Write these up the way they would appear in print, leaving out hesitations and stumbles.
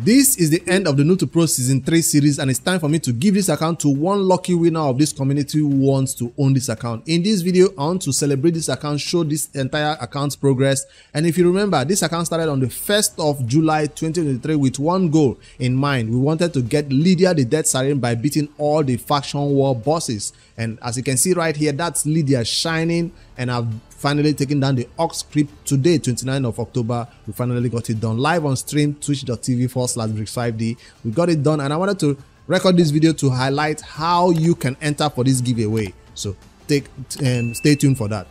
This is the end of the Noob2Pro Season 3 series, and it's time for me to give this account to one lucky winner of this community who wants to own this account. In this video, I want to celebrate this account, show this entire account's progress. And if you remember, this account started on the 1st of July 2023 with one goal in mind. We wanted to get Lydia the Death Siren by beating all the faction war bosses. And as you can see right here, that's Lydia shining, and I've finally taken down the Ox script today, 29th of October. We finally got it done live on stream, twitch.tv/bricks5d. We got it done, and I wanted to record this video to highlight how you can enter for this giveaway. So stay tuned for that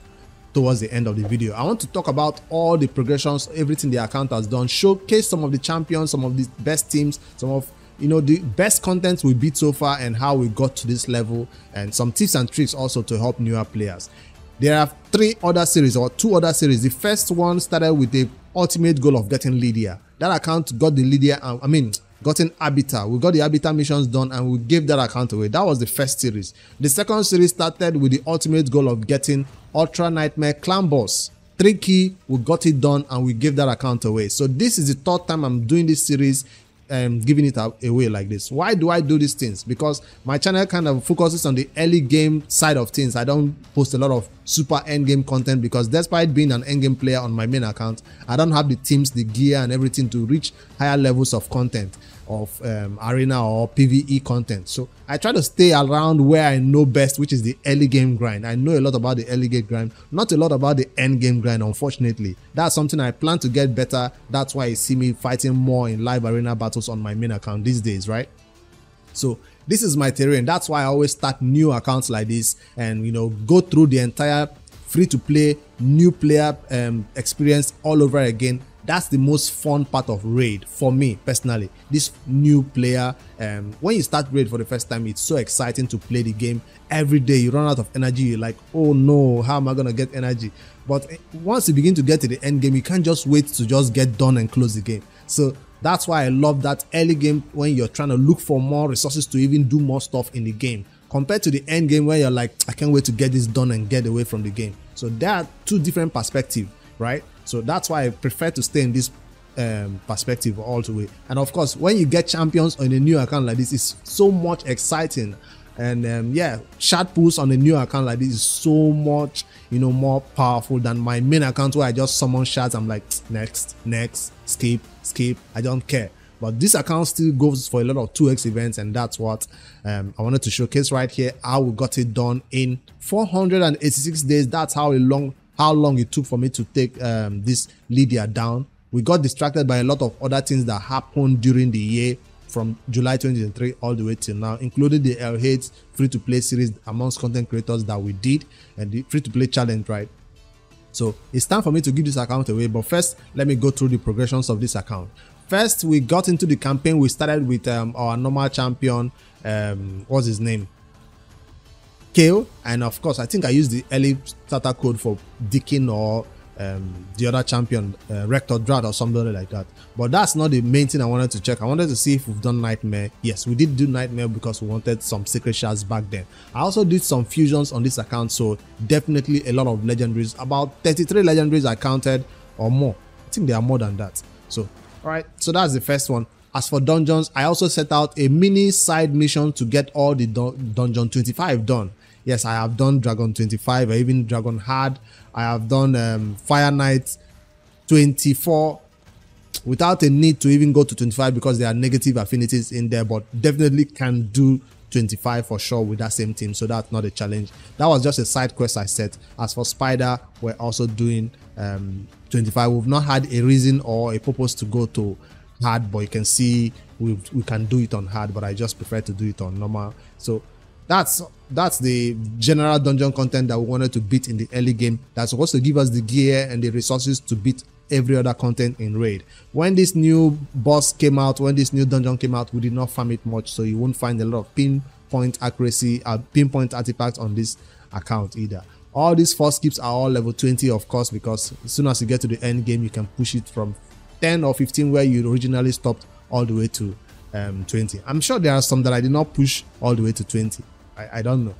towards the end of the video. I want to talk about all the progressions, everything the account has done, showcase some of the champions, some of the best teams, some of the best content we beat so far and how we got to this level, and some tips and tricks also to help newer players. There are two other series. The first one started with the ultimate goal of getting Lydia. That account got the Lydia, gotten Arbiter. We got the Arbiter missions done and we gave that account away. That was the first series. The second series started with the ultimate goal of getting Ultra Nightmare Clan Boss. 3 key, we got it done and we gave that account away. So this is the third time I'm doing this series, giving it away like this. Why do I do these things? Because my channel kind of focuses on the early game side of things. I don't post a lot of super end game content because despite being an end game player on my main account, I don't have the teams, the gear and everything to reach higher levels of content, of arena or PvE content. So I try to stay around where I know best, which is the early game grind. I know a lot about the early game grind, not a lot about the end game grind, unfortunately. That's something I plan to get better. That's why you see me fighting more in live arena battles on my main account these days, right? So this is my terrain. That's why I always start new accounts like this and go through the entire free-to-play new player experience all over again. That's the most fun part of raid for me personally. This new player, when you start raid for the first time, it's so exciting to play the game. Every day you run out of energy, you're like, oh no, how am I gonna get energy? But once you begin to get to the end game, you can't just wait to just get done and close the game. So that's why I love that early game when you're trying to look for more resources to even do more stuff in the game, compared to the end game where you're like, I can't wait to get this done and get away from the game. So there are two different perspectives, right? So that's why I prefer to stay in this perspective all the way. And of course, when you get champions on a new account like this, it's so much exciting. And yeah, chat pools on a new account like this is so much more powerful than my main account where I just summon chats. I'm like, next, skip, I don't care. But this account still goes for a lot of 2x events, and that's what I wanted to showcase right here, how we got it done in 486 days. That's how long it took for me to take this Lydia down. We got distracted by a lot of other things that happened during the year from July 2023 all the way till now, including the L8 free-to-play series amongst content creators that we did and the free-to-play challenge, right? So it's time for me to give this account away, but first let me go through the progressions of this account. First, we got into the campaign. We started with our normal champion, what's his name? Kale, and of course I think I used the early starter code for Deacon or the other champion, Rector Drought or something like that. But that's not the main thing I wanted to check. I wanted to see if we've done Nightmare. Yes, we did do Nightmare because we wanted some secret shards back then. I also did some fusions on this account, so definitely a lot of legendaries. About 33 legendaries I counted or more. I think there are more than that. So alright, so that's the first one. As for dungeons, I also set out a mini side mission to get all the dungeon 25 done. Yes, I have done Dragon 25, or even Dragon Hard. I have done Fire Knight 24 without a need to even go to 25 because there are negative affinities in there, but definitely can do 25 for sure with that same team, so that's not a challenge. That was just a side quest I set. As for Spider, we're also doing 25. We've not had a reason or a purpose to go to hard, but you can see we can do it on hard, but I just prefer to do it on normal. So that's the general dungeon content that we wanted to beat in the early game. That's supposed to give us the gear and the resources to beat every other content in raid. When this new boss came out, when this new dungeon came out, we did not farm it much, so you won't find a lot of pinpoint accuracy, pinpoint artifacts on this account either. All these 4 skips are all level 20, of course, because as soon as you get to the end game, you can push it from 10 or 15 where you originally stopped all the way to 20. I'm sure there are some that I did not push all the way to 20. I don't know.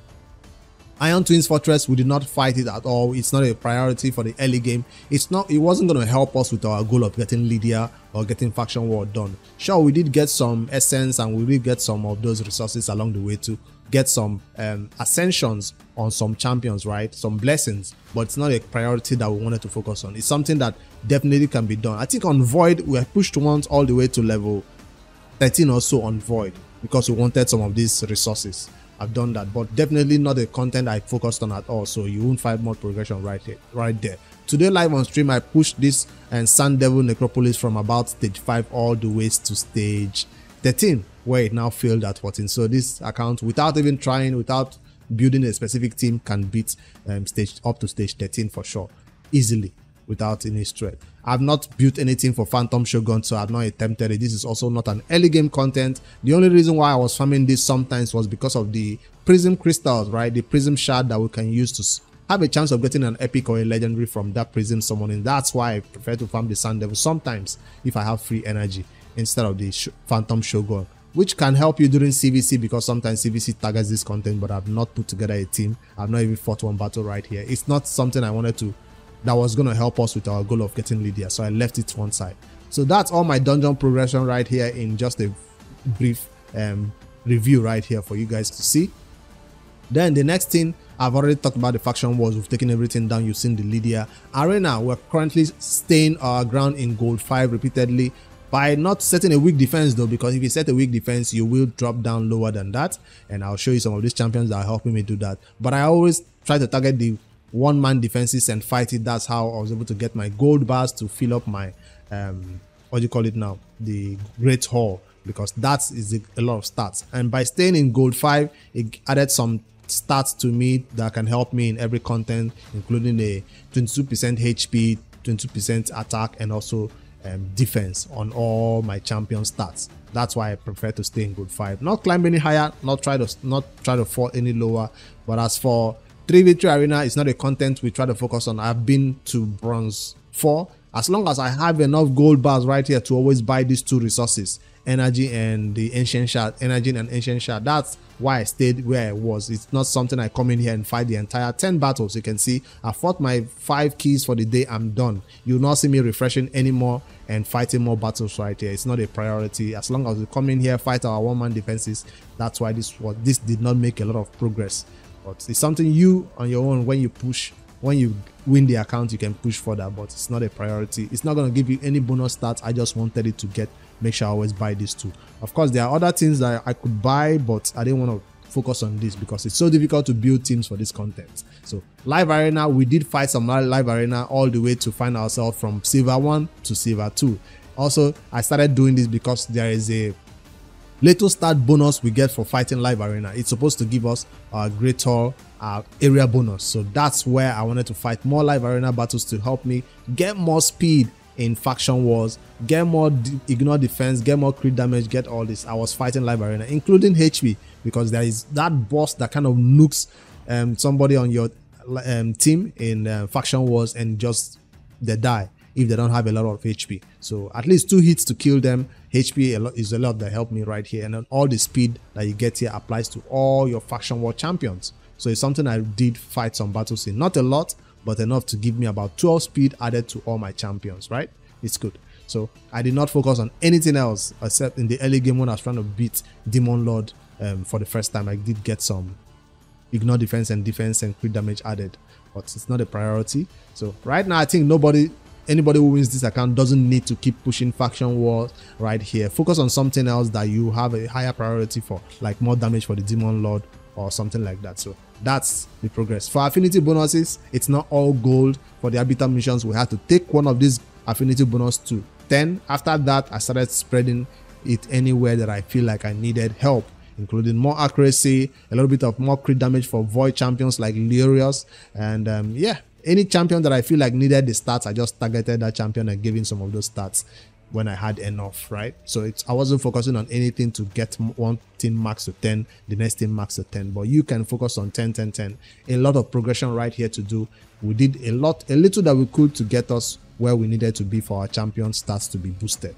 Iron Twins Fortress, we did not fight it at all. It's not a priority for the early game. It wasn't going to help us with our goal of getting Lydia or getting faction war done. Sure, we did get some essence and we did get some of those resources along the way to get some ascensions on some champions, right? Some blessings, but it's not a priority that we wanted to focus on. It's something that definitely can be done. I think on Void, we have pushed once all the way to level 13 or so on Void because we wanted some of these resources. I've done that, but definitely not the content I focused on at all, so you won't find more progression right there. Today live on stream, I pushed this and Sun Devil Necropolis from about stage 5 all the way to stage 13, where it now failed at 14. So this account, without even trying, without building a specific team, can beat up to stage 13 for sure, easily, without any threat. I've not built anything for Phantom Shogun, so I've not attempted it. This is also not an early game content. The only reason why I was farming this sometimes was because of the prism crystals, right? The prism shard that we can use to have a chance of getting an epic or a legendary from that prism summoning. That's why I prefer to farm the Sun Devil sometimes if I have free energy instead of the Phantom Shogun, which can help you during CVC, because sometimes CVC targets this content, but I've not put together a team. I've not even fought one battle right here. It's not something I wanted to, that was going to help us with our goal of getting Lydia, so I left it to one side. So that's all my dungeon progression right here in just a brief review right here for you guys to see. Then the next thing, I've already talked about the faction wars. We've taken everything down. You've seen the Lydia arena. We're currently staying our ground in gold 5 repeatedly by not setting a weak defense though, because if you set a weak defense, you will drop down lower than that, and I'll show you some of these champions that are helping me do that. But I always try to target the one-man defenses and fight it. That's how I was able to get my gold bars to fill up my what do you call it now, the Great Hall, because that is a lot of stats. And by staying in gold 5, it added some stats to me that can help me in every content, including a 22% HP, 22% attack, and also defense on all my champion stats. That's why I prefer to stay in gold 5, not climb any higher, not try to fall any lower. But as for 3 Victory Arena, it's not a content we try to focus on. I've been to bronze 4. As long as I have enough gold bars right here to always buy these 2 resources, energy and the ancient shard, that's why I stayed where I was. It's not something I come in here and fight the entire 10 battles. You can see I fought my 5 keys for the day. I'm done. You'll not see me refreshing anymore and fighting more battles right here. It's not a priority. As long as we come in here, fight our one-man defenses, that's why this did not make a lot of progress. But it's something you on your own, when you win the account, you can push further, but it's not a priority. It's not going to give you any bonus stats. I just wanted it to make sure I always buy these 2. Of course, there are other things that I could buy, but I didn't want to focus on this because it's so difficult to build teams for this content. So live arena, we did fight some live arena all the way to find ourselves from silver 1 to silver 2. Also, I started doing this because there is a little start bonus we get for fighting live arena. It's supposed to give us a greater area bonus. So that's where I wanted to fight more live arena battles to help me get more speed in faction wars, get more ignore defense, get more crit damage, get all this. I was fighting live arena, including HP, because there is that boss that kind of nukes somebody on your team in faction wars, and just they die if they don't have a lot of HP. So at least 2 hits to kill them. HP is a lot that helped me right here, and then all the speed that you get here applies to all your faction war champions. So it's something I did fight some battles in, not a lot, but enough to give me about 12 speed added to all my champions, right? It's good. So I did not focus on anything else except in the early game when I was trying to beat Demon Lord for the first time. I did get some ignore defense and crit damage added, but it's not a priority. So right now, I think anybody who wins this account doesn't need to keep pushing faction wars right here. Focus on something else that you have a higher priority for, like more damage for the Demon Lord or something like that. So that's the progress. For affinity bonuses, it's not all gold. For the Arbiter missions, we had to take one of these affinity bonus to 10. After that, I started spreading it anywhere that I feel like I needed help, including more accuracy, a little bit of more crit damage for void champions like Lyrius, and yeah, any champion that I feel like needed the stats, I just targeted that champion and gave him some of those stats when I had enough, right? So I wasn't focusing on anything to get one team max to 10, the next team max to 10, but you can focus on 10, 10, 10. A lot of progression right here to do. We did a little that we could to get us where we needed to be for our champion stats to be boosted.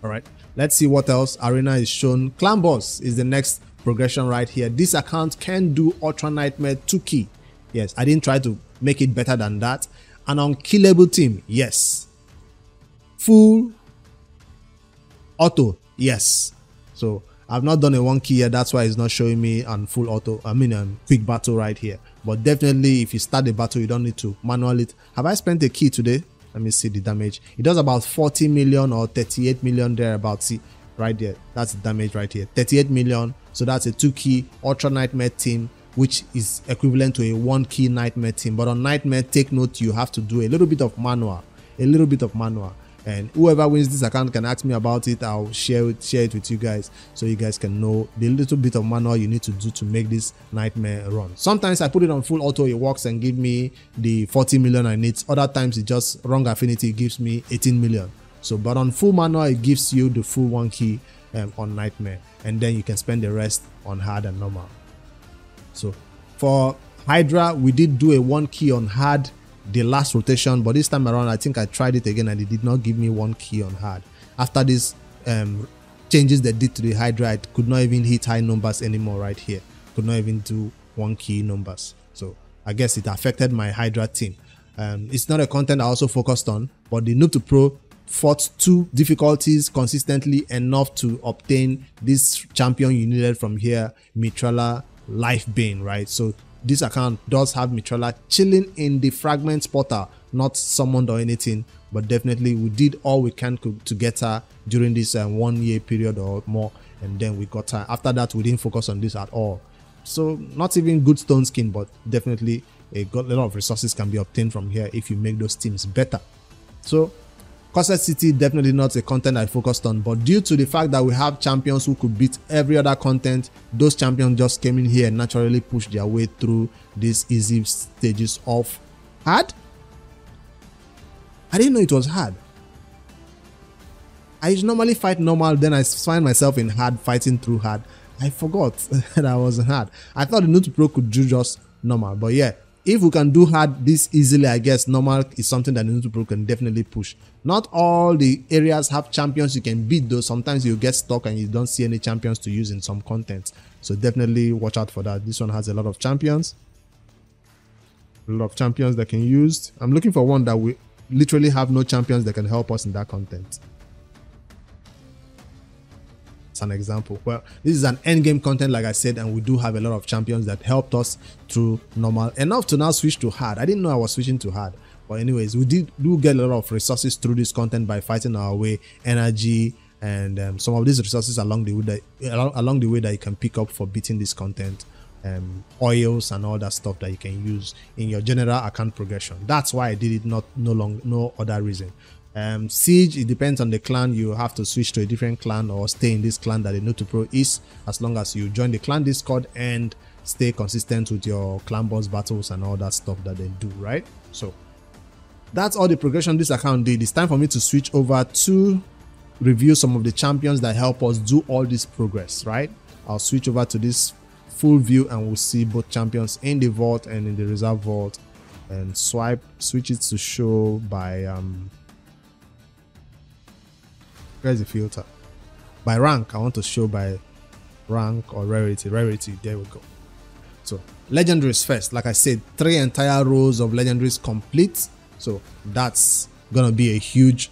All right, let's see what else. Arena is shown. Clan Boss is the next progression right here. This account can do Ultra Nightmare 2 key. Yes, I didn't try to make it better than that. An unkillable team, yes. Full auto, yes. So I've not done a 1 key yet, that's why it's not showing me on full auto, quick battle right here. But definitely if you start the battle, you don't need to manual it. Have I spent a key today? Let me see the damage. It does about 40 million or 38 million thereabouts. See right there, that's the damage right here, 38 million. So that's a 2 key Ultra Nightmare team, which is equivalent to a 1 key Nightmare team. But on Nightmare, take note, you have to do a little bit of manual, and whoever wins this account can ask me about it. I'll share it with you guys, so you guys can know the little bit of manual you need to do to make this Nightmare run. Sometimes I put it on full auto, it works and give me the 40 million I need. Other times it just wrong affinity, gives me 18 million. So but on full manual, it gives you the full 1 key on Nightmare, and then you can spend the rest on hard and normal. So for Hydra, we did do a 1 key on hard the last rotation, but this time around I think I tried it again and it did not give me 1 key on hard. After this changes they did to the Hydra, it could not even hit high numbers anymore right here. Could not even do 1 key numbers. So I guess it affected my Hydra team. It's not a content I also focused on, but the Noob2Pro fought 2 difficulties consistently enough to obtain this champion you needed from here, Mitrala Life Bane, right? So this account does have Mitrala chilling in the fragment spotter, not summoned or anything, but definitely we did all we can to get her during this 1 year period or more, and then we got her. After that, we didn't focus on this at all. So not even good stone skin, but definitely a lot of resources can be obtained from here if you make those teams better. So Corset City, definitely not a content I focused on, but due to the fact that we have champions who could beat every other content, those champions just came in here and naturally pushed their way through these easy stages of hard. I didn't know it was hard. I normally fight normal, then I find myself in hard, fighting through hard. I forgot that I was hard. I thought the Noob2Pro could do just normal, but yeah, if we can do hard this easily, I guess normal is something that the Noob2Pro can definitely push. Not all the areas have champions you can beat though. Sometimes you get stuck and you don't see any champions to use in some content. So definitely watch out for that. This one has a lot of champions. A lot of champions that can use. I'm looking for one that we literally have no champions that can help us in that content. An example. Well, this is an end game content, like I said, and we do have a lot of champions that helped us through normal enough to now switch to hard. I didn't know I was switching to hard, but anyways, we do get a lot of resources through this content by fighting our way, energy, and some of these resources along the way that you can pick up for beating this content, oils and all that stuff that you can use in your general account progression. That's why I did it, no other reason. Siege, it depends on the clan. You have to switch to a different clan or stay in this clan that the Noob2Pro is, as long as you join the clan Discord and stay consistent with your clan boss battles and all that stuff that they do, right? So that's all the progression this account did. It's time for me to switch over to review some of the champions that help us do all this progress, right? I'll switch over to this full view and we'll see both champions in the vault and in the reserve vault, and switch it to show by where's the filter? By rank. I want to show by rank or rarity. There we go. So legendaries first. Like I said, 3 entire rows of legendaries complete. So that's gonna be a huge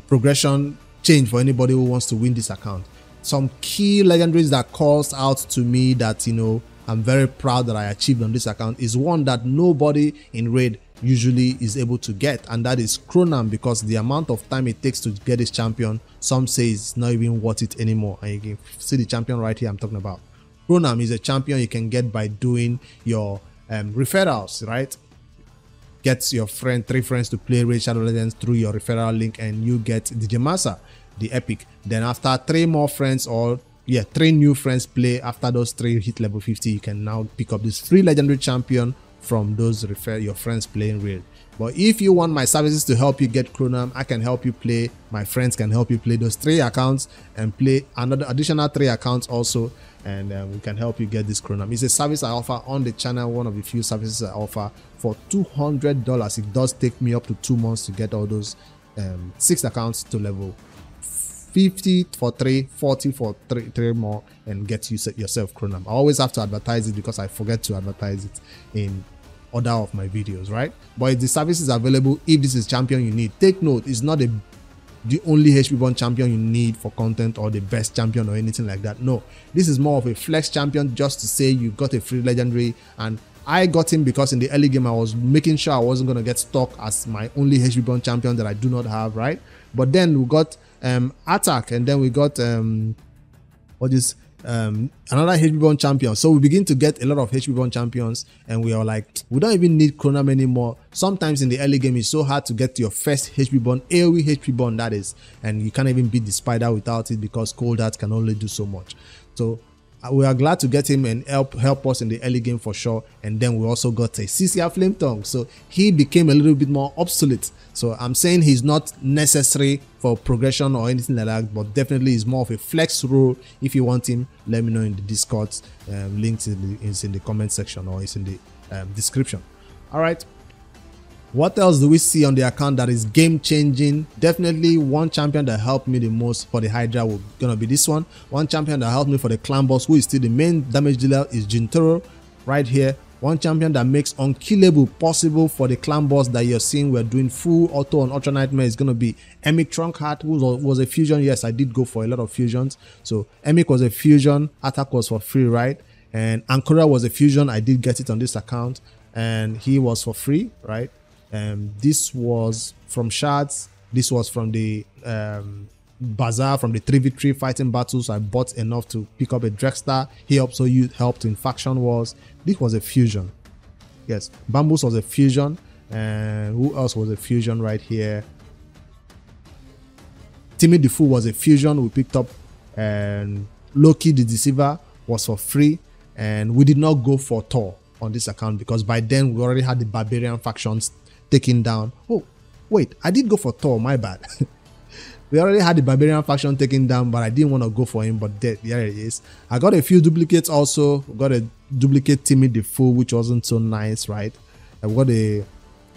progression change for anybody who wants to win this account. Some key legendaries that calls out to me that, you know, I'm very proud that I achieved on this account is one that nobody in raid usually is able to get, and that is Chronam, because the amount of time it takes to get this champion, some say it's not even worth it anymore. And you can see the champion right here I'm talking about. Chronam is a champion you can get by doing your referrals, right? Get your 3 friends to play Raid Shadow Legends through your referral link and you get DJ Masa, the epic. Then after 3 more friends, or 3 new friends play, after those 3 hit level 50, you can now pick up this free legendary champion from those your friends playing Raid. But if you want my services to help you get Chronam, I can help you play, my friends can help you play those 3 accounts and play another additional 3 accounts also, and we can help you get this Chronam. It's a service I offer on the channel, one of the few services I offer for $200. It does take me up to 2 months to get all those 6 accounts to level 50 for 3, 40 for 3 more, and get yourself Chronam. I always have to advertise it because I forget to advertise it in other of my videos, right? But the service is available if this is champion you need. Take note, it's not the only HP Bond champion you need for content or the best champion or anything like that. No, this is more of a flex champion, just to say you got a free legendary. And I got him because in the early game I was making sure I wasn't going to get stuck as my only HP Bond champion that I do not have, right? But then we got attack, and then we got what is another HP Bond champion. So we begin to get a lot of HP Bond champions, and we are like, we don't even need Chronam anymore. Sometimes in the early game it's so hard to get your first HP Bond, AoE HP Bond that is, and you can't even beat the spider without it because Cold Heart can only do so much. So we are glad to get him and help us in the early game for sure. And then we also got a CCR Flame Tongue, so he became a little bit more obsolete. So I'm saying he's not necessary for progression or anything like that, but definitely is more of a flex role. If you want him, let me know in the Discord. Link is in the comment section, or it's in the description. All right. What else do we see on the account that is game changing? Definitely one champion that helped me the most for the Hydra will gonna be this one. One champion that helped me for the clan boss, who is still the main damage dealer, is Jintoro right here. One champion that makes unkillable possible for the clan boss that you're seeing we're doing full auto on Ultra Nightmare is gonna be Emic Trunkheart, who was a fusion. Yes, I did go for a lot of fusions. So Emic was a fusion, attack was for free, right? And Ankura was a fusion. I did get it on this account, and he was for free, right? This was from shards. This was from the bazaar, from the 3v3 fighting battles. I bought enough to pick up a Drexstar. He also helped in faction wars. This was a fusion. Yes, Bambus was a fusion. And who else was a fusion right here? Timmy the Fool was a fusion we picked up, and Loki the Deceiver was for free. And we did not go for Thor on this account because by then we already had the Barbarian factions taken down. Oh, wait, I did go for Thor, my bad. We already had the Barbarian faction taken down, but I didn't want to go for him, but there it is. I got a few duplicates also. Got a duplicate Timmy the Fool, which wasn't so nice, right? I got a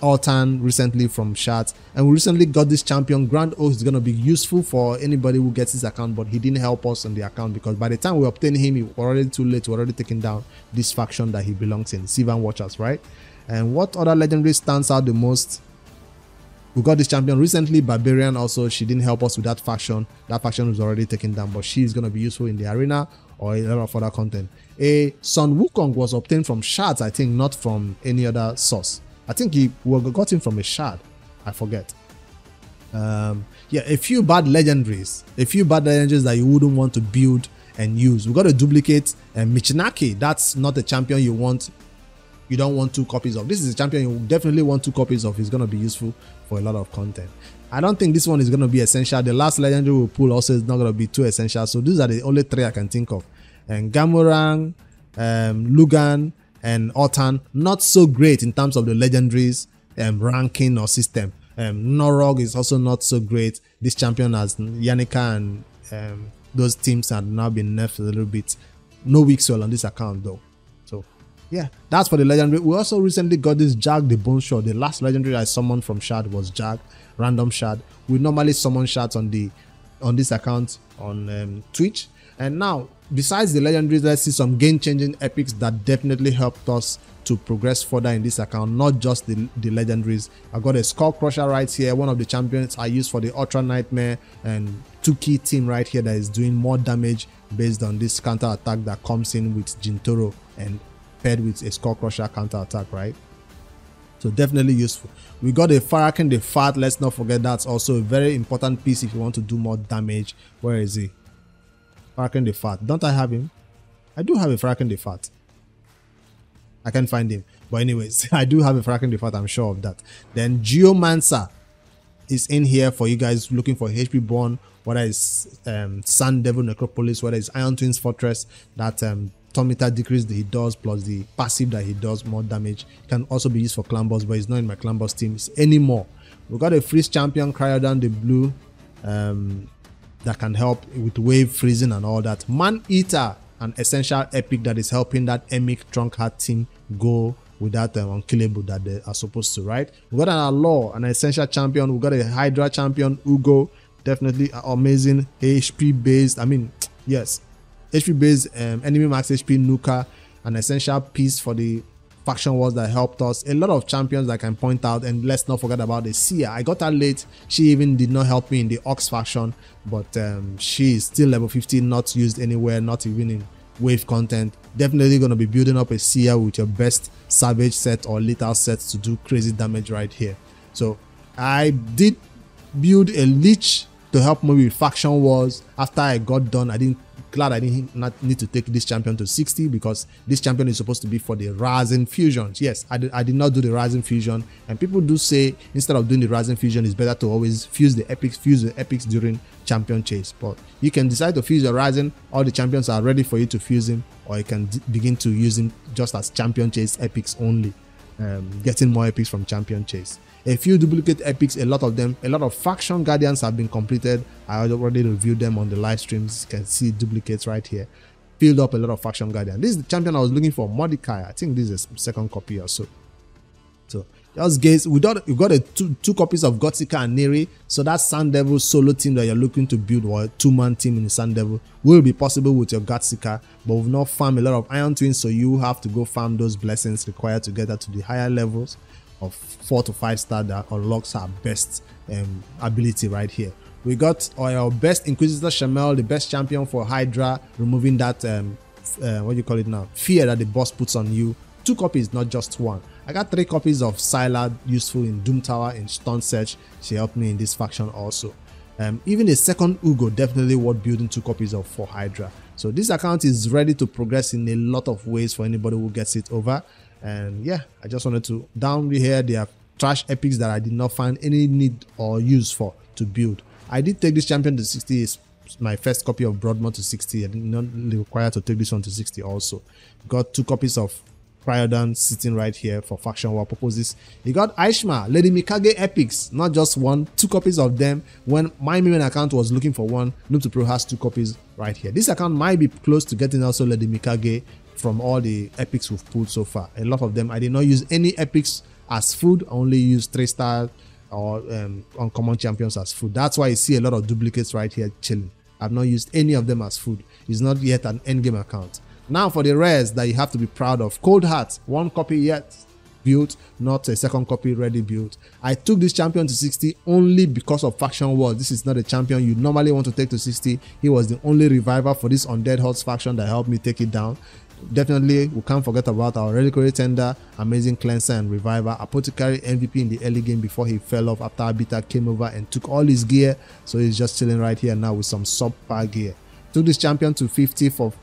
Altan recently from Shards, and we recently got this champion. Grand Oak is going to be useful for anybody who gets his account, but he didn't help us on the account because by the time we obtained him, it was already too late. We already taken down this faction that he belongs in, Sivan Watchers, right? And what other legendary stands out the most? We got this champion recently, Barbarian also. She didn't help us with that faction. That faction was already taken down, but she's going to be useful in the arena or a lot of other content. A Sun Wukong was obtained from shards, I think, not from any other source. I think we got him from a shard. I forget. Yeah, a few bad legendaries. A few bad legendaries that you wouldn't want to build and use. We got a duplicate Michinaki. That's not a champion you want. You don't want 2 copies of. This is a champion you definitely want 2 copies of. It's going to be useful for a lot of content. I don't think this one is going to be essential. The last legendary we'll pull also is not going to be too essential. So these are the only 3 I can think of. And Gamorang, Lugan, and Otan, not so great in terms of the legendaries ranking or system. Norog is also not so great. This champion has Yannicka, and those teams have now been nerfed a little bit. No weak soul on this account though. So yeah, that's for the legendary. We also recently got this Jag the Bone Shot. The last legendary I summoned from Shard was Jag, random Shard. We normally summon Shards on this account on Twitch. And now, besides the legendaries, let's see some game-changing epics that definitely helped us to progress further in this account, not just the legendaries. I got a Skull Crusher right here, one of the champions I use for the Ultra Nightmare and 2-key team right here that is doing more damage based on this counter attack that comes in with Jintoro and paired with a Skull Crusher counter attack, right? So definitely useful. We got a Farrakhan the Fat. Let's not forget that's also a very important piece if you want to do more damage. Where is he? Farrakhan the Fat. Don't I have him? I do have a Farrakhan the Fat. I can't find him. But anyways, I do have a Farrakhan the Fat. I'm sure of that. Then Geomancer is in here for you guys looking for HP Born, whether it's Sun Devil Necropolis, whether it's Iron Twins Fortress, that turn meter decrease that he does plus the passive that he does more damage. Can also be used for clan boss, but it's not in my clan boss teams anymore. We got a freeze champion, Cryodan the Blue, that can help with wave freezing and all that. Man Eater, an essential epic that is helping that Emic Trunkheart team go with that unkillable that they are supposed to, right? We got an Allure, an essential champion. We got a Hydra champion, Ugo, definitely amazing HP based. I mean, yes, HP based enemy max HP Nuka, an essential piece for the faction wars that helped us. A lot of champions that I can point out, and let's not forget about the Sia. I got her late. She even did not help me in the Ox faction, but she is still level 50, not used anywhere, not even in wave content. Definitely going to be building up a Sia with your best Savage set or Lethal set to do crazy damage right here. So I did build a Leech to help me with faction wars. After I got done, I didn't not need to take this champion to 60, because this champion is supposed to be for the Rising fusions. Yes, I did not do the Rising fusion, and people do say instead of doing the Rising fusion, it's better to always fuse the epics during champion chase. But you can decide to fuse the Rising. All the champions are ready for you to fuse him, or you can begin to use him just as champion chase epics only, getting more epics from champion chase. A few duplicate epics, a lot of faction guardians have been completed. I already reviewed them on the live streams. You can see duplicates right here. Filled up a lot of faction guardian. This is the champion I was looking for, Mordecai. I think this is a second copy or so. So just guys, we got two copies of Gothica and Neri. So that Sun Devil solo team that you're looking to build, or a two-man team in the Sun Devil, will be possible with your Gothica, but we've not farmed a lot of Iron Twins, so you have to go farm those blessings required to get her to the higher levels of 4 to 5 star that unlocks our best ability right here. We got our best Inquisitor Shamel, the best champion for Hydra, removing that what do you call it now, fear that the boss puts on you. 2 copies, not just 1. I got 3 copies of Sylar, useful in Doom Tower, in Stun Search. She helped me in this faction also. Even a second Ugo, definitely worth building 2 copies of for Hydra. So this account is ready to progress in a lot of ways for anybody who gets it over. And yeah, I just wanted to down here. There are trash epics that I did not find any need or use for to build. I did take this champion to 60. It's my first copy of Broadmoor to 60. I did not require to take this one to 60 also. Got 2 copies of Cryodon sitting right here for faction war purposes. You got Aishma, Lady Mikage epics, not just 1, 2 copies of them. When my main account was looking for 1, Noob2Pro has 2 copies right here. This account might be close to getting also Lady Mikage from all the epics we've pulled so far. A lot of them, I did not use any epics as food. I only used 3-star or uncommon champions as food. That's why you see a lot of duplicates right here chilling. I've not used any of them as food. It's not yet an endgame account. Now for the rares that you have to be proud of. Cold Heart, 1 copy yet built, not a second copy ready built. I took this champion to 60 only because of faction wars. This is not a champion you normally want to take to 60. He was the only reviver for this Undead Horse faction that helped me take it down. Definitely, we can't forget about our Reliquary Tender, Amazing Cleanser and Reviver, Apothecary MVP in the early game before he fell off after Abita came over and took all his gear. So he's just chilling right here now with some subpar gear. Took this champion to 50 for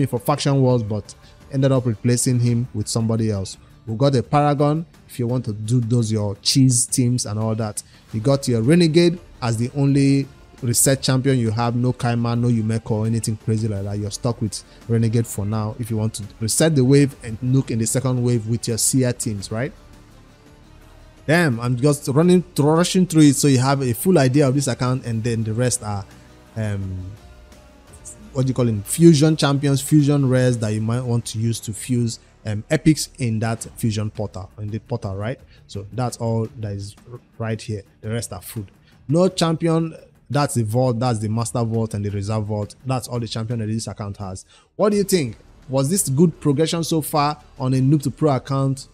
for faction wars, but ended up replacing him with somebody else. We got a Paragon if you want to do those your cheese teams and all that. You got your Renegade as the only reset champion you have. No Kaima, no Yumeko or anything crazy like that. You're stuck with Renegade for now if you want to reset the wave and look in the second wave with your Seer teams, right? Damn, I'm just rushing through it so you have a full idea of this account, and then the rest are what do you call it, fusion champions, fusion rares that you might want to use to fuse epics in that fusion portal, in the portal, right? So that's all that is right here. The rest are food. No champion. That's the vault, that's the master vault and the reserve vault. That's all the champion that this account has. What do you think? Was this good progression so far on a Noob2Pro account?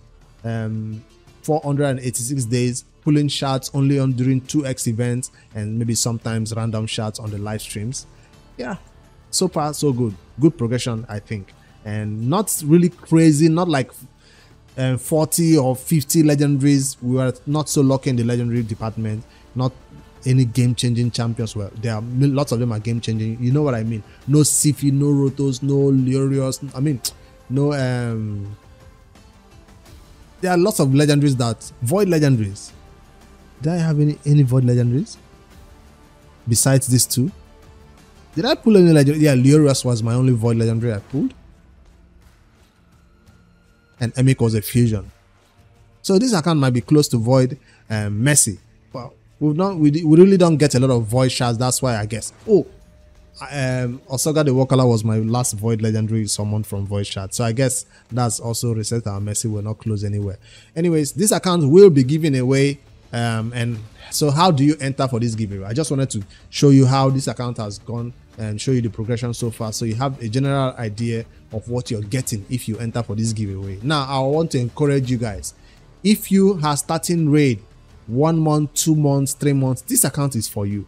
486 days, pulling shots only on during 2x events and maybe sometimes random shots on the live streams. Yeah, so far so good. Good progression, I think. And not really crazy, not like 40 or 50 legendaries. We were not so lucky in the legendary department. Not any game-changing champions. Well, there are lots of them are game-changing. You know what I mean? No Sifi, no Rotos, no Lurios. I mean, no. There are lots of legendaries that void legendaries. Did I have any void legendaries besides these 2? Did I pull any legendary? Yeah, Lurios was my only void legendary I pulled, and Emic was a fusion. So this account might be close to void. Messi. Well, we really don't get a lot of void shards. That's why I guess. Oh, Osoga the Wakala was my last void legendary summoned from void shard. So I guess that's also reset our Messi. We're not close anywhere. Anyways, this account will be giving away And so how do you enter for this giveaway? I just wanted to show you how this account has gone and show you the progression so far, so you have a general idea of what you're getting if you enter for this giveaway. Now I want to encourage you guys, if you are starting raid 1 month, 2 months, 3 months, this account is for you.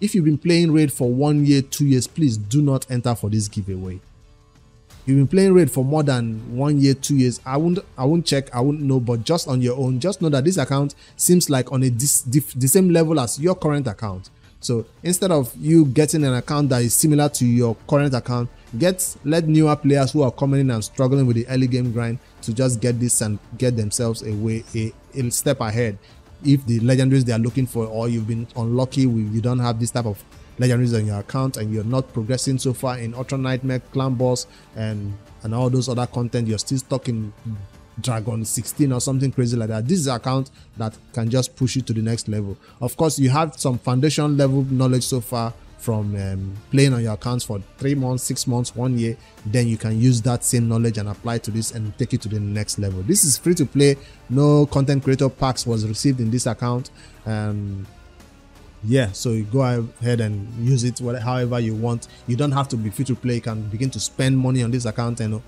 If you've been playing raid for 1 year, 2 years, please do not enter for this giveaway. You've been playing raid for more than 1 year, 2 years, I won't check, I won't know, but just on your own, just know that this account seems like on the same level as your current account. So instead of you getting an account that is similar to your current account, let newer players who are coming in and struggling with the early game grind to just get this and get themselves a step ahead. If the legendaries they are looking for, or you've been unlucky, you don't have this type of legendaries on your account and you're not progressing so far in Ultra Nightmare, Clan Boss, and all those other content, you're still stuck in Dragon 16 or something crazy like that, this is an account that can just push you to the next level. Of course, you have some foundation level knowledge so far from playing on your accounts for 3 months, 6 months, 1 year. Then you can use that same knowledge and apply to this and take it to the next level. This is free to play. No content creator packs was received in this account. Yeah, so you go ahead and use it however you want. You don't have to be free to play. You can begin to spend money on this account and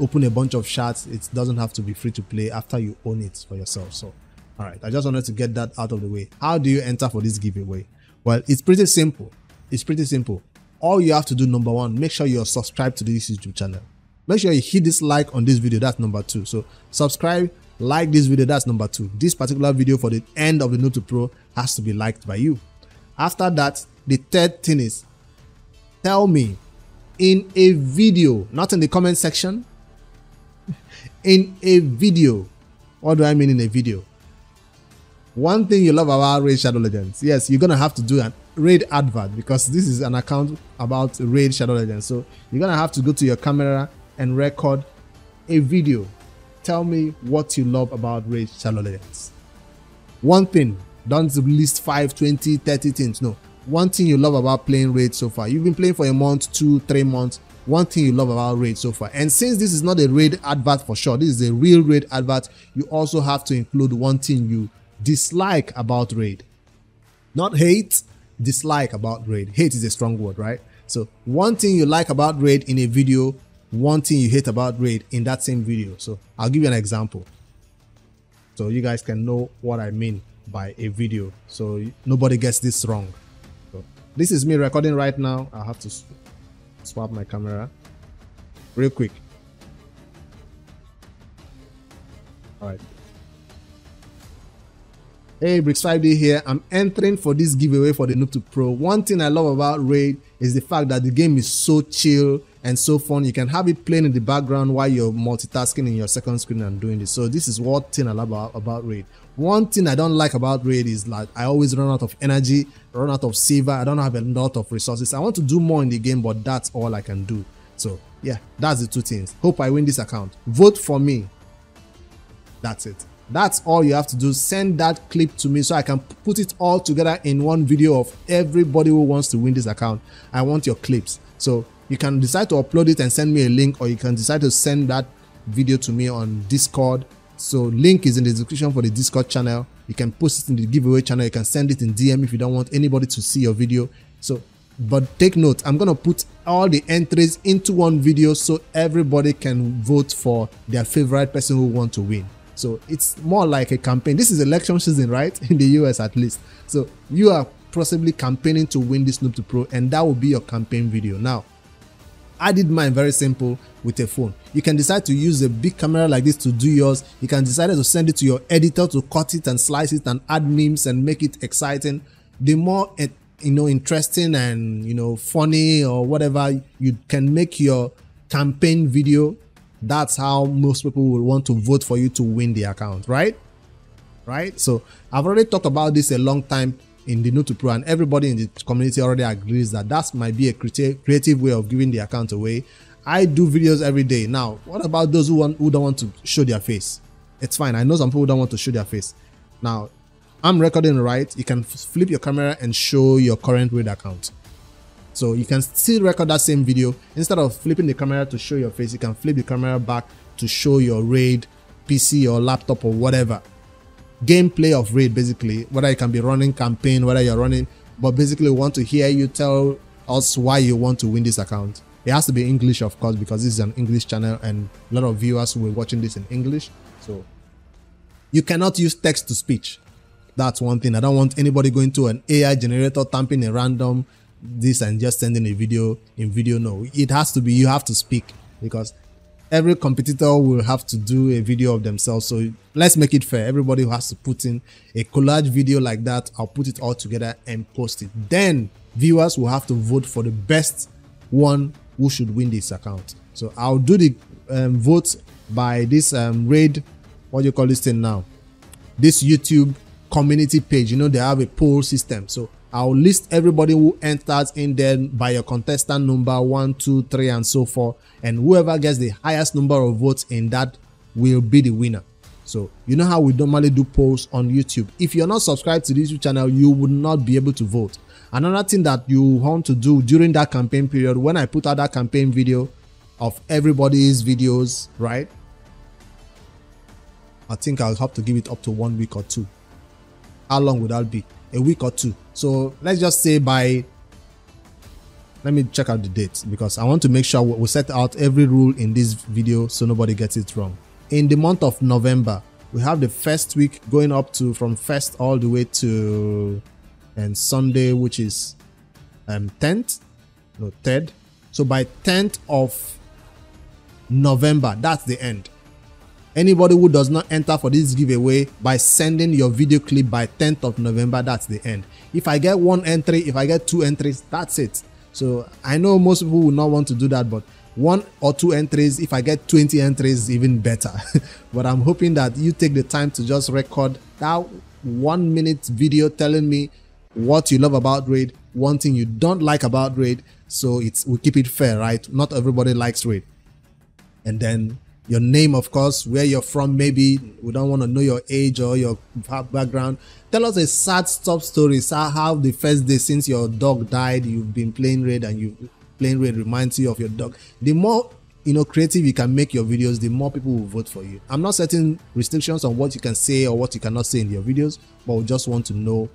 open a bunch of shards. It doesn't have to be free to play after you own it for yourself. So all right, I just wanted to get that out of the way. How do you enter for this giveaway? Well, it's pretty simple. All you have to do, number one, make sure you're subscribed to this YouTube channel. Make sure you hit this like on this video. That's number 2. So subscribe, like this video. That's number 2. This particular video for the end of the Noob2Pro has to be liked by you. After that, the third thing is, tell me in a video, not in the comment section, in a video. What do I mean in a video? One thing you love about Raid Shadow Legends. Yes, you're gonna have to do an raid advert because this is an account about Raid Shadow Legends. So you're gonna have to go to your camera and record a video. Tell me what you love about Raid Shadow Legends. One thing. Don't list 5, 20, 30 things. No. One thing you love about playing Raid so far. You've been playing for a month, 2, 3 months. One thing you love about Raid so far. And since this is not a Raid advert for sure, this is a real Raid advert, you also have to include one thing you dislike about Raid. Not hate, dislike about Raid. Hate is a strong word, right? So one thing you like about Raid in a video, one thing you hate about Raid in that same video. So I'll give you an example so you guys can know what I mean by a video, so nobody gets this wrong. So this is me recording right now. I'll have to swap my camera real quick. All right. Hey, Bricks5D here. I'm entering for this giveaway for the Noob2Pro. One thing I love about Raid is the fact that the game is so chill and so fun. You can have it playing in the background while you're multitasking in your second screen and doing this. So this is what thing I love about Raid. One thing I don't like about Raid is like I always run out of energy, run out of silver. I don't have a lot of resources. I want to do more in the game, but that's all I can do. So yeah, that's the 2 things. Hope I win this account. Vote for me. That's it. That's all you have to do. Send that clip to me so I can put it all together in one video of everybody who wants to win this account. I want your clips. So you can decide to upload it and send me a link, or you can decide to send that video to me on Discord. So link is in the description for the Discord channel. You can post it in the giveaway channel. You can send it in DM if you don't want anybody to see your video. So, but take note, I'm going to put all the entries into one video so everybody can vote for their favorite person who wants to win. So it's more like a campaign. This is election season, right? In the US at least. So you are possibly campaigning to win this Noob2Pro, and that will be your campaign video. Now, I did mine very simple with a phone. You can decide to use a big camera like this to do yours. You can decide to send it to your editor to cut it and slice it and add memes and make it exciting. The more interesting and funny or whatever you can make your campaign video, that's how most people will want to vote for you to win the account, right? So I've already talked about this a long time in the Noob2Pro, and everybody in the community already agrees that that might be a creative way of giving the account away. I do videos every day. Now, what about those who don't want to show their face? It's fine. I know some people don't want to show their face. Now, I'm recording, right? You can flip your camera and show your current Raid account. So you can still record that same video. Instead of flipping the camera to show your face, you can flip the camera back to show your Raid PC or laptop or whatever. gameplay of Raid, basically, whether you can be running campaign, whether you're running, but basically we want to hear you tell us why you want to win this account. It has to be English, of course, because this is an English channel and a lot of viewers will be watching this in English. So you cannot use text to speech. That's one thing. I don't want anybody going to an AI generator, typing a random this and just sending a video in video. No, it has to be, you have to speak, because every competitor will have to do a video of themselves. So let's make it fair. Everybody has to put in a collage video like that. I'll put it all together and post it. Then viewers will have to vote for the best one who should win this account. So I'll do the votes by this Raid, what do you call this thing now? This YouTube community page. You know, they have a poll system. So I'll list everybody who enters in there by your contestant number 1, 2, 3 and so forth, and whoever gets the highest number of votes in that will be the winner. So you know how we normally do polls on YouTube. If you're not subscribed to this YouTube channel, you would not be able to vote. Another thing that you want to do during that campaign period, when I put out that campaign video of everybody's videos, right, I think I'll have to give it up to 1 week or 2. How long would that be? A week or 2. So let's just say by, let me check out the dates, because I want to make sure we set out every rule in this video so nobody gets it wrong. In the month of November, we have the first week going up to from 1st all the way to Sunday, which is 10th, no 3rd. So by 10th of November, that's the end. Anybody who does not enter for this giveaway by sending your video clip by 10th of November, that's the end. If I get 1 entry, if I get 2 entries, that's it. So I know most people will not want to do that, but 1 or 2 entries, if I get 20 entries, even better. But I'm hoping that you take the time to just record that 1 minute video telling me what you love about Raid, one thing you don't like about Raid, so we keep it fair, right? Not everybody likes Raid. And then your name, of course, where you're from. Maybe we don't want to know your age or your background. Tell us a sad stop story. How the first day since your dog died, you've been playing Raid, and playing Raid reminds you of your dog. The more creative you can make your videos, the more people will vote for you. I'm not setting restrictions on what you can say or what you cannot say in your videos, but we just want to know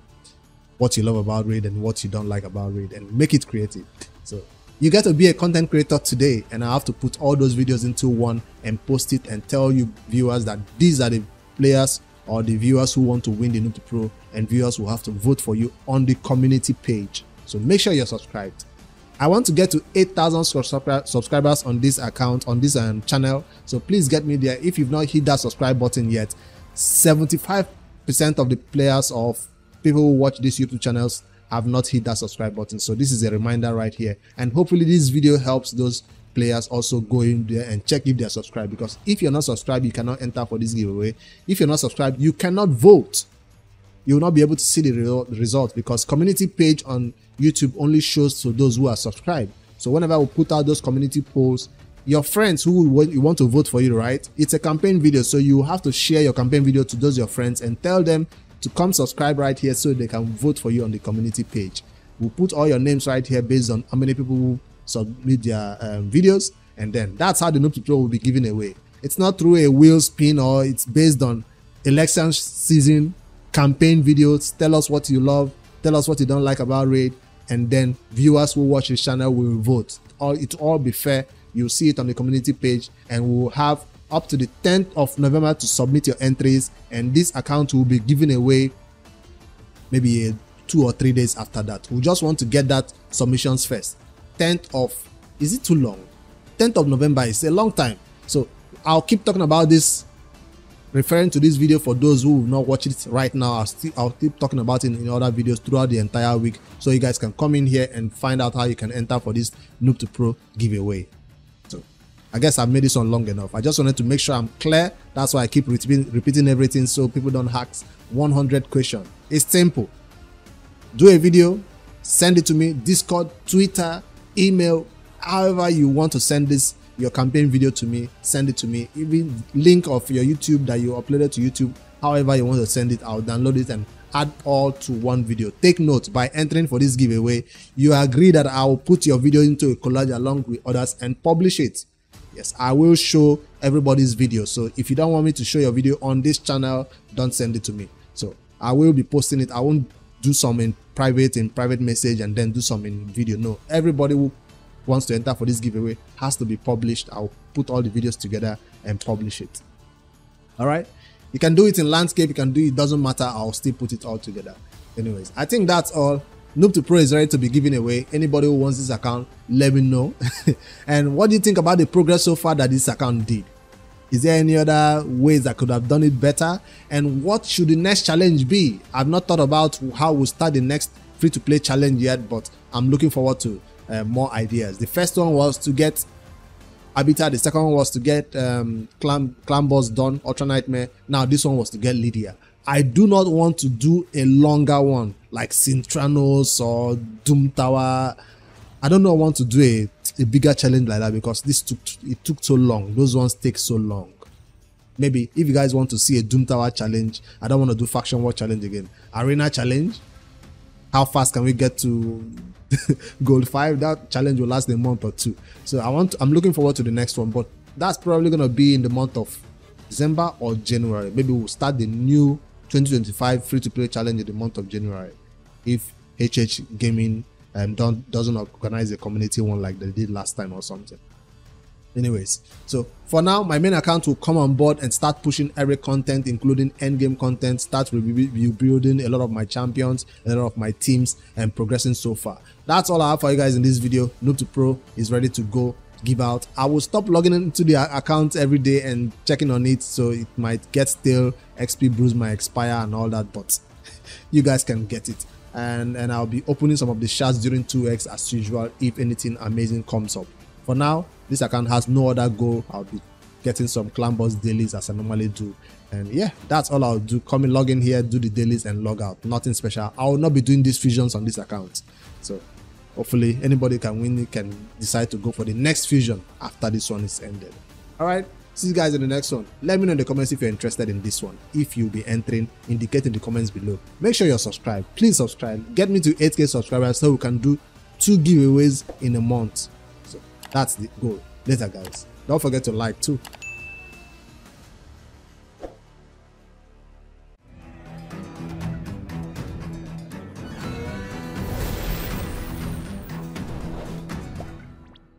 what you love about Raid and what you don't like about Raid, and make it creative. So you get to be a content creator today, and I have to put all those videos into one and post it and tell you viewers that these are the players or the viewers who want to win the Noob2Pro, and viewers will have to vote for you on the community page. So make sure you're subscribed. I want to get to 8,000 subscribers on this account, on this channel. So please get me there. If you've not hit that subscribe button yet, 75% of the players of people who watch these YouTube channels have not hit that subscribe button. So this is a reminder right here, and hopefully this video helps those players also go in there and check if they are subscribed, because if you're not subscribed, you cannot enter for this giveaway. If you're not subscribed, you cannot vote. You will not be able to see the result, because community page on YouTube only shows to those who are subscribed. So whenever we put out those community polls, your friends who want to vote for you, right? It's a campaign video, so you have to share your campaign video to those your friends and tell them to come subscribe right here so they can vote for you on the community page. We'll put all your names right here based on how many people who submit their videos, and then that's how the Noob2Pro will be given away. It's not through a wheel spin, or it's based on election season campaign videos. Tell us what you love, tell us what you don't like about Raid, and then viewers who watch this channel will vote. It'll all be fair. You'll see it on the community page, and we'll have up to the 10th of November to submit your entries, and this account will be given away maybe 2 or 3 days after that. We just want to get that submissions first. 10th of, is it too long? 10th of November is a long time. So I'll keep talking about this, referring to this video for those who will not watch it right now. I'll keep talking about it in other videos throughout the entire week, so you guys can come in here and find out how you can enter for this Noob2Pro giveaway. I guess I've made this one long enough. I just wanted to make sure I'm clear. That's why I keep repeating everything, so people don't ask 100 questions. It's simple. Do a video, send it to me, Discord, Twitter, email, however you want to send this, your campaign video to me, send it to me. Even link of your YouTube that you uploaded to YouTube, however you want to send it, I'll download it and add all to one video. Take note, by entering for this giveaway, you agree that I will put your video into a collage along with others and publish it. Yes, I will show everybody's video. So if you don't want me to show your video on this channel, don't send it to me. I will be posting it. I won't do some in private message and then do some in video. No, everybody who wants to enter for this giveaway has to be published. I'll put all the videos together and publish it. All right, you can do it in landscape, you can do it, doesn't matter. I'll still put it all together. Anyways, I think that's all. Noob2Pro is ready to be giving away. Anybody who wants this account, let me know. And what do you think about the progress so far that this account did? Is there any other ways I could have done it better? And what should the next challenge be? I've not thought about how we'll start the next free-to-play challenge yet, but I'm looking forward to more ideas. The first one was to get Habitat, the second one was to get Clan Boss done, Ultra Nightmare. Now this one was to get Lydia. I do not want to do a longer one like Sintranos or Doom Tower. I don't know, I want to do a bigger challenge like that because this took so long. Those ones take so long. Maybe if you guys want to see a Doom Tower challenge, I don't want to do Faction War challenge again. Arena challenge. How fast can we get to Gold 5? That challenge will last a month or two. So I'm looking forward to the next one, but that's probably gonna be in the month of December or January. Maybe we'll start the new 2025 free-to-play challenge in the month of January if HH Gaming doesn't organize a community one like they did last time or something. Anyways, so for now, my main account will come on board and start pushing every content, including endgame content, start rebuilding a lot of my champions, a lot of my teams, and progressing so far. That's all I have for you guys in this video. Noob2Pro is ready to go give out. I will stop logging into the account every day and checking on it, so it might get stale, XP bruise might expire and all that, but you guys can get it. And I'll be opening some of the shards during 2x as usual if anything amazing comes up. For now, this account has no other goal. I'll be getting some Clan Boss dailies as I normally do. And yeah, that's all I'll do. Come in, log in here, do the dailies and log out. Nothing special. I will not be doing these fusions on this account. So hopefully anybody can win it, can decide to go for the next fusion after this one is ended. All right, see you guys in the next one. Let me know in the comments if you're interested in this one. If you'll be entering, indicate in the comments below. Make sure you're subscribed. Please subscribe. Get me to 8K subscribers so we can do 2 giveaways in a month. So that's the goal. Later guys. Don't forget to like too.